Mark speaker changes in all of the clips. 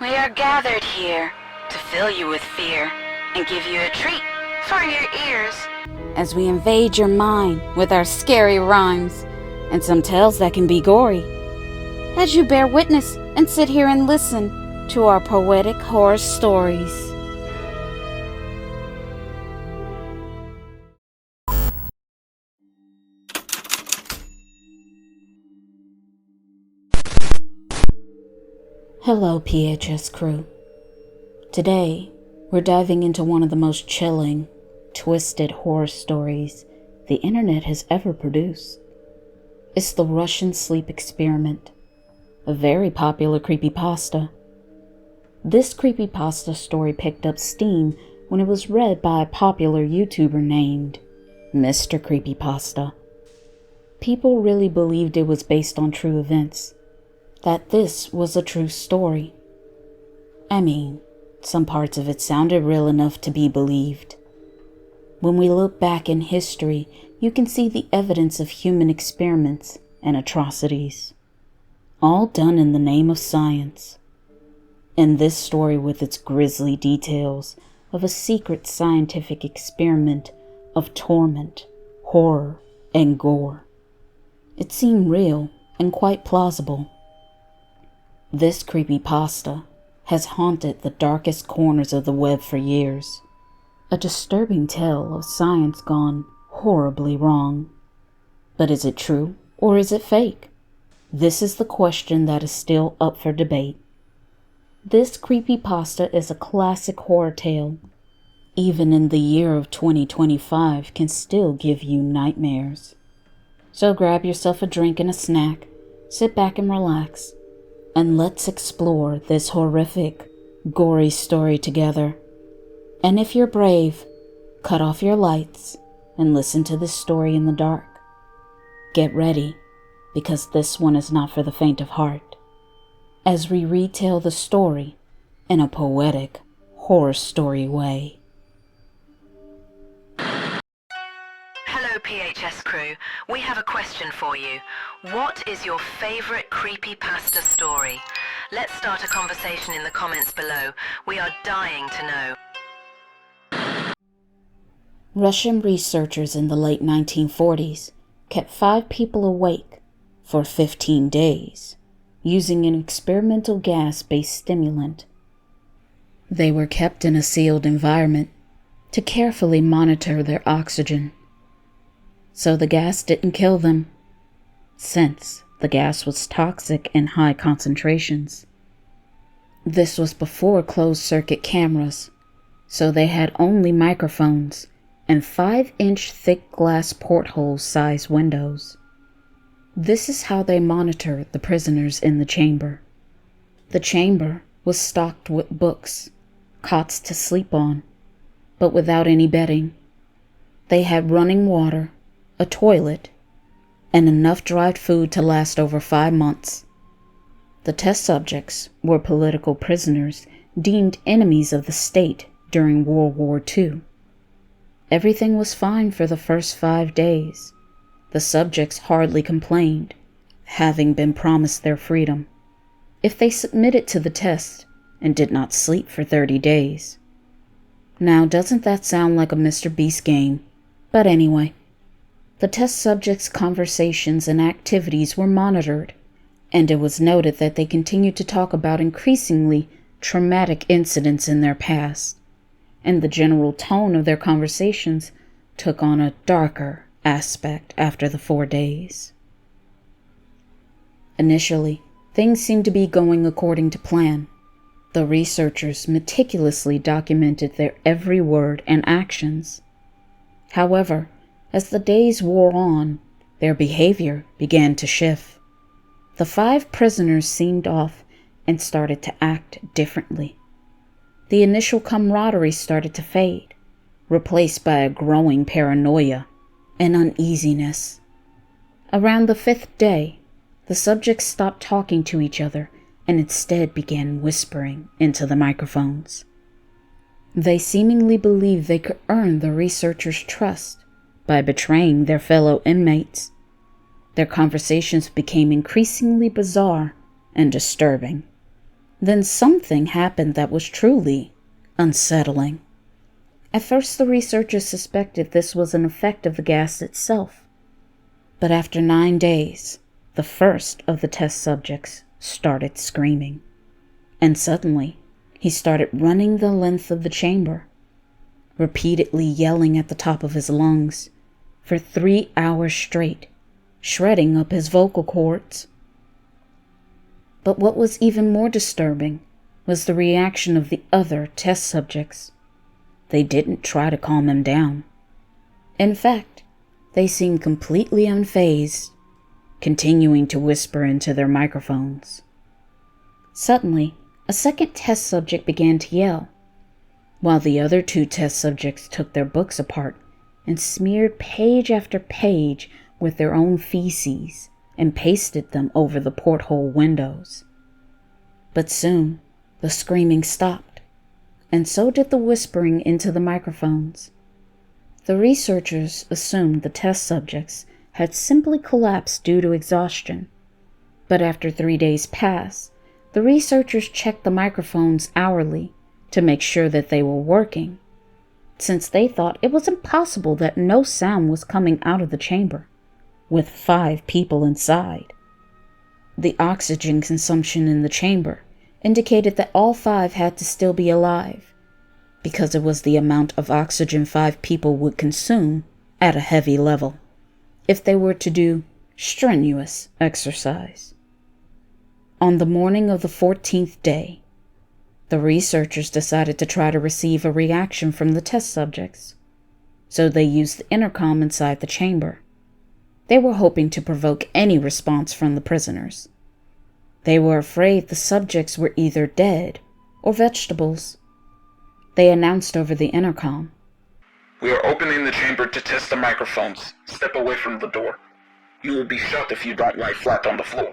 Speaker 1: We are gathered here to fill you with fear and give you a treat for your ears, as we invade your mind with our scary rhymes and some tales that can be gory. As you bear witness and sit here and listen to our poetic horror stories. Hello, PHS crew. Today, we're diving into one of the most chilling, twisted horror stories the internet has ever produced. It's the Russian sleep experiment, a very popular creepypasta. This creepypasta story picked up steam when it was read by a popular YouTuber named Mr. Creepypasta. People really believed it was based on true events, that this was a true story. I mean, some parts of it sounded real enough to be believed. When we look back in history, you can see the evidence of human experiments and atrocities, all done in the name of science. And this story, with its grisly details of a secret scientific experiment of torment, horror, and gore, it seemed real and quite plausible. This creepypasta has haunted the darkest corners of the web for years, a disturbing tale of science gone horribly wrong. But is it true or is it fake? This is the question that is still up for debate. This creepypasta is a classic horror tale. Even in the year of 2025 can still give you nightmares. So grab yourself a drink and a snack, sit back and relax, and let's explore this horrific, gory story together. And if you're brave, cut off your lights and listen to this story in the dark. Get ready, because this one is not for the faint of heart, as we retell the story in a poetic horror story way.
Speaker 2: Hello, PHS crew. We have a question for you. What is your favorite creepypasta story? Let's start a conversation in the comments below. We are dying to know.
Speaker 1: Russian researchers in the late 1940s kept 5 people awake for 15 days using an experimental gas-based stimulant. They were kept in a sealed environment to carefully monitor their oxygen, so the gas didn't kill them, since the gas was toxic in high concentrations. This was before closed-circuit cameras, so they had only microphones and 5-inch thick glass porthole-sized windows. This is how they monitored the prisoners in the chamber. The chamber was stocked with books, cots to sleep on, but without any bedding. They had running water, a toilet, and enough dried food to last over 5 months. The test subjects were political prisoners deemed enemies of the state during World War II. Everything was fine for the first 5 days. The subjects hardly complained, having been promised their freedom, if they submitted to the test and did not sleep for 30 days. Now, doesn't that sound like a Mr. Beast game? But anyway, the test subjects' conversations and activities were monitored, and it was noted that they continued to talk about increasingly traumatic incidents in their past, and the general tone of their conversations took on a darker aspect after the 4 days. Initially, things seemed to be going according to plan. The researchers meticulously documented their every word and actions. However, as the days wore on, their behavior began to shift. The 5 prisoners seemed off and started to act differently. The initial camaraderie started to fade, replaced by a growing paranoia and uneasiness. Around the 5th day, the subjects stopped talking to each other and instead began whispering into the microphones. They seemingly believed they could earn the researchers' trust by betraying their fellow inmates. Their conversations became increasingly bizarre and disturbing. Then something happened that was truly unsettling. At first, the researchers suspected this was an effect of the gas itself. But after 9 days, the first of the test subjects started screaming. And suddenly, he started running the length of the chamber, repeatedly yelling at the top of his lungs for 3 hours straight, shredding up his vocal cords. But what was even more disturbing was the reaction of the other test subjects. They didn't try to calm him down. In fact, they seemed completely unfazed, continuing to whisper into their microphones. Suddenly, a second test subject began to yell, while the other 2 test subjects took their books apart and smeared page after page with their own feces and pasted them over the porthole windows. But soon, the screaming stopped, and so did the whispering into the microphones. The researchers assumed the test subjects had simply collapsed due to exhaustion, but after 3 days passed, the researchers checked the microphones hourly to make sure that they were working, since they thought it was impossible that no sound was coming out of the chamber, with 5 people inside. The oxygen consumption in the chamber indicated that all 5 had to still be alive, because it was the amount of oxygen 5 people would consume at a heavy level if they were to do strenuous exercise. On the morning of the 14th day, the researchers decided to try to receive a reaction from the test subjects, so they used the intercom inside the chamber. They were hoping to provoke any response from the prisoners. They were afraid the subjects were either dead or vegetables. They announced over the intercom,
Speaker 3: "We are opening the chamber to test the microphones. Step away from the door. You will be shot if you don't lie flat on the floor."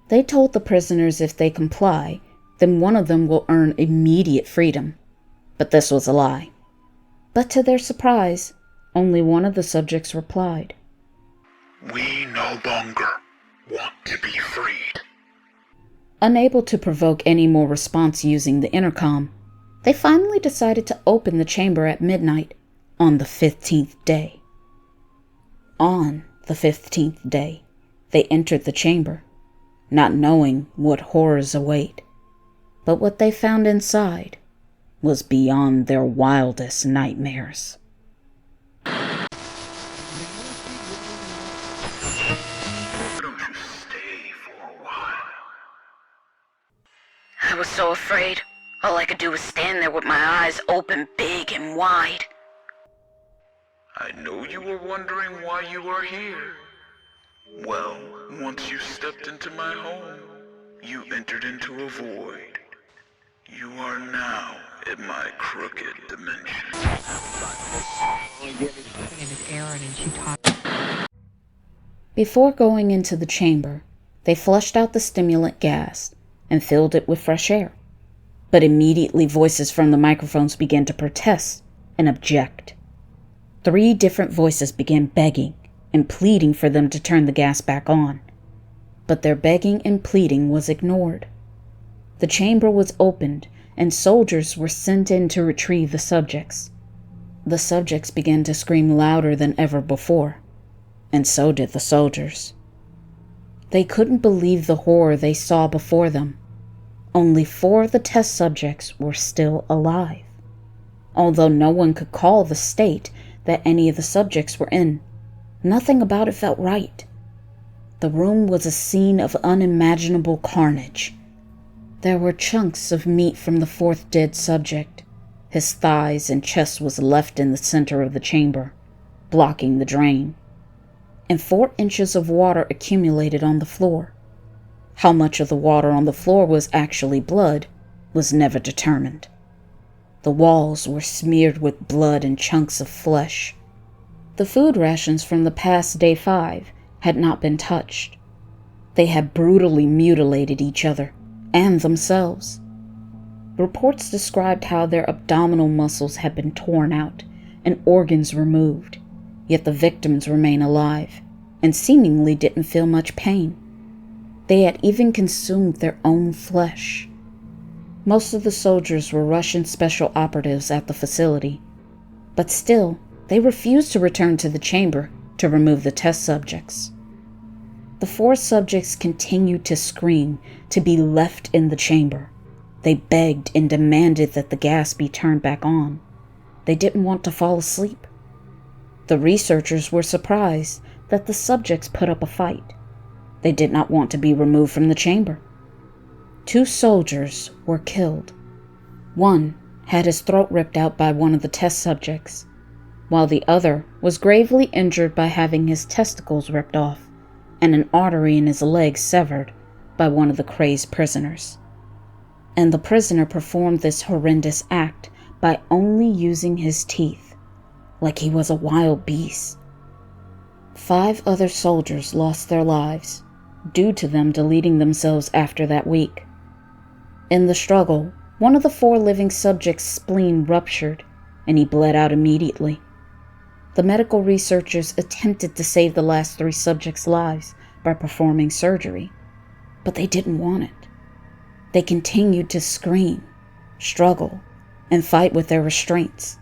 Speaker 1: They told the prisoners if they comply, then one of them will earn immediate freedom. But this was a lie. But to their surprise, only one of the subjects replied,
Speaker 3: "We no longer want to be freed."
Speaker 1: Unable to provoke any more response using the intercom, they finally decided to open the chamber at midnight on the 15th day. On the 15th day, they entered the chamber, not knowing what horrors await. But what they found inside was beyond their wildest nightmares.
Speaker 3: Why don't you stay for a while?
Speaker 2: I was so afraid. All I could do was stand there with my eyes open big and wide.
Speaker 3: I know you were wondering why you are here. Well, once you stepped into my home, you entered into a void. You are now in my crooked dimension.
Speaker 1: Before going into the chamber, they flushed out the stimulant gas and filled it with fresh air. But immediately voices from the microphones began to protest and object. 3 different voices began begging and pleading for them to turn the gas back on. But their begging and pleading was ignored. The chamber was opened and soldiers were sent in to retrieve the subjects. The subjects began to scream louder than ever before, and so did the soldiers. They couldn't believe the horror they saw before them. Only 4 of the test subjects were still alive, although no one could call the state that any of the subjects were in. Nothing about it felt right. The room was a scene of unimaginable carnage. There were chunks of meat from the 4th dead subject. His thighs and chest was left in the center of the chamber, blocking the drain. And 4 inches of water accumulated on the floor. How much of the water on the floor was actually blood was never determined. The walls were smeared with blood and chunks of flesh. The food rations from the past day 5 had not been touched. They had brutally mutilated each other and themselves. Reports described how their abdominal muscles had been torn out and organs removed, yet the victims remained alive and seemingly didn't feel much pain. They had even consumed their own flesh, Most of the soldiers were Russian special operatives at the facility, but still, they refused to return to the chamber to remove the test subjects. The 4 subjects continued to scream to be left in the chamber. They begged and demanded that the gas be turned back on. They didn't want to fall asleep. The researchers were surprised that the subjects put up a fight. They did not want to be removed from the chamber. 2 soldiers were killed. One had his throat ripped out by one of the test subjects, while the other was gravely injured by having his testicles ripped off and an artery in his leg severed by one of the crazed prisoners. And the prisoner performed this horrendous act by only using his teeth, like he was a wild beast. 5 other soldiers lost their lives due to them deleting themselves after that week. In the struggle, one of the 4 living subjects' spleen ruptured, and he bled out immediately. The medical researchers attempted to save the last 3 subjects' lives by performing surgery, but they didn't want it. They continued to scream, struggle, and fight with their restraints.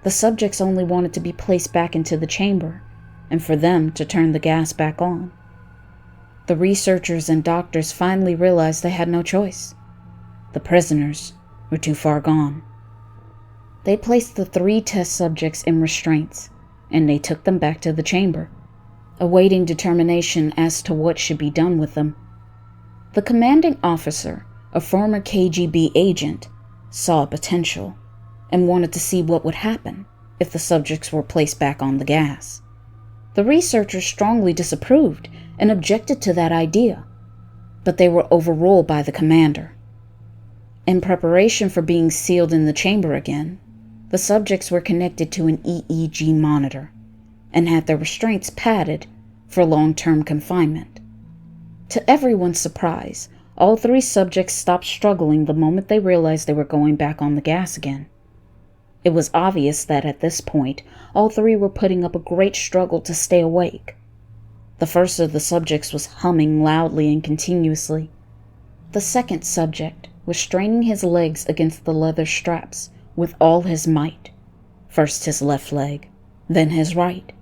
Speaker 1: The subjects only wanted to be placed back into the chamber, and for them to turn the gas back on. The researchers and doctors finally realized they had no choice. The prisoners were too far gone. They placed the 3 test subjects in restraints, and they took them back to the chamber, awaiting determination as to what should be done with them. The commanding officer, a former KGB agent, saw potential and wanted to see what would happen if the subjects were placed back on the gas. The researchers strongly disapproved and objected to that idea, but they were overruled by the commander. In preparation for being sealed in the chamber again, the subjects were connected to an EEG monitor and had their restraints padded for long-term confinement. To everyone's surprise, all 3 subjects stopped struggling the moment they realized they were going back on the gas again. It was obvious that at this point, all 3 were putting up a great struggle to stay awake. The first of the subjects was humming loudly and continuously. The second subject was straining his legs against the leather straps with all his might. First his left leg, then his right.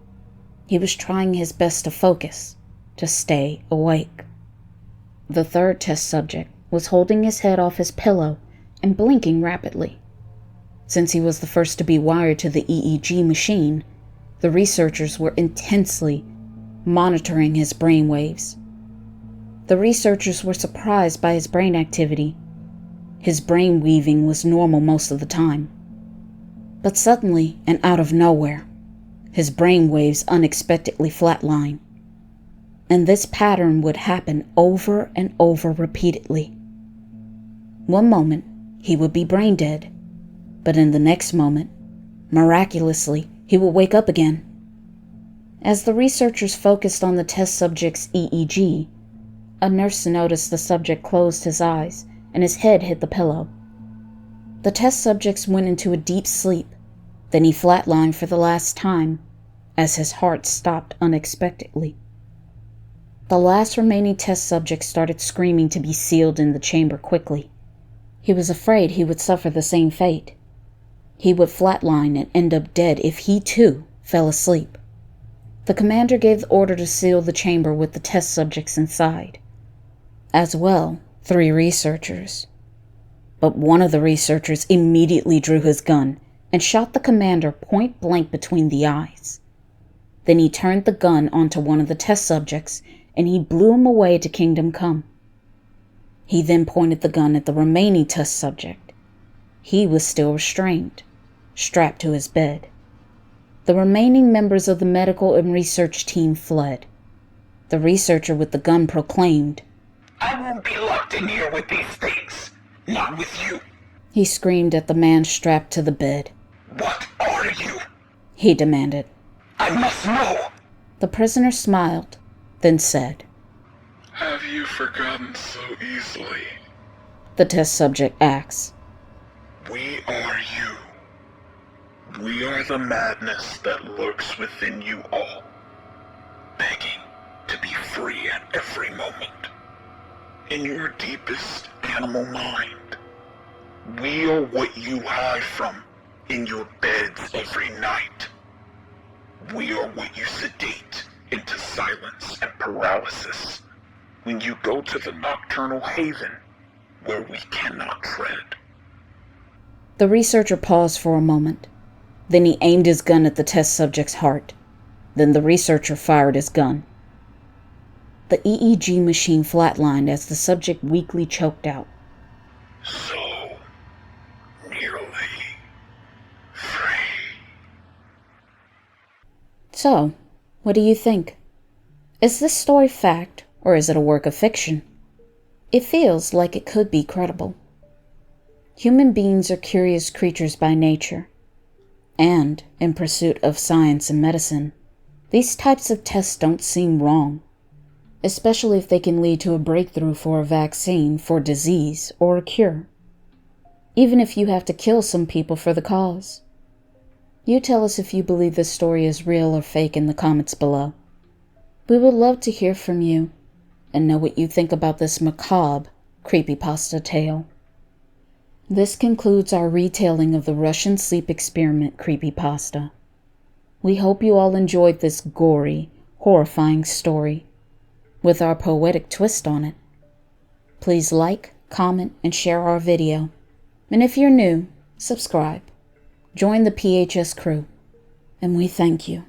Speaker 1: He was trying his best to focus, to stay awake. The third test subject was holding his head off his pillow and blinking rapidly. Since he was the first to be wired to the EEG machine, the researchers were intensely monitoring his brain waves. The researchers were surprised by his brain activity. His brain weaving was normal most of the time. But suddenly, and out of nowhere, his brain waves unexpectedly flatlined. And this pattern would happen over and over repeatedly. One moment, he would be brain dead, but in the next moment, miraculously, he would wake up again. As the researchers focused on the test subject's EEG, a nurse noticed the subject closed his eyes and his head hit the pillow. The test subjects went into a deep sleep, then he flatlined for the last time as his heart stopped unexpectedly. The last remaining test subject started screaming to be sealed in the chamber quickly. He was afraid he would suffer the same fate. He would flatline and end up dead if he too fell asleep. The commander gave the order to seal the chamber with the test subjects inside. As well, 3 researchers. But one of the researchers immediately drew his gun and shot the commander point blank between the eyes. Then he turned the gun onto one of the test subjects and he blew him away to Kingdom Come. He then pointed the gun at the remaining test subject. He was still restrained, strapped to his bed. The remaining members of the medical and research team fled. The researcher with the gun proclaimed,
Speaker 3: "I won't be locked in here with these things. Not with you."
Speaker 1: He screamed at the man strapped to the bed.
Speaker 3: "What are you?"
Speaker 1: he demanded.
Speaker 3: "I must know."
Speaker 1: The prisoner smiled, then said,
Speaker 3: "Have you forgotten so easily?"
Speaker 1: The test subject asked.
Speaker 3: "We are you. We are the madness that lurks within you all, begging to be free at every moment. In your deepest animal mind, We are what you hide from in your beds every night. We are what you sedate into silence and paralysis when you go to the nocturnal haven where we cannot tread.
Speaker 1: The researcher paused for a moment. Then he aimed his gun at the test subject's heart. Then the researcher fired his gun. The EEG machine flatlined as the subject weakly choked out.
Speaker 3: So nearly free.
Speaker 1: So, what do you think? Is this story fact, or is it a work of fiction? It feels like it could be credible. Human beings are curious creatures by nature, and in pursuit of science and medicine, these types of tests don't seem wrong, especially if they can lead to a breakthrough for a vaccine for disease or a cure, even if you have to kill some people for the cause. You tell us if you believe this story is real or fake in the comments below. We would love to hear from you and know what you think about this macabre creepypasta tale. This concludes our retelling of the Russian sleep experiment creepypasta. We hope you all enjoyed this gory, horrifying story with our poetic twist on it. Please like, comment, and share our video. And if you're new, subscribe. Join the PHS crew. And we thank you.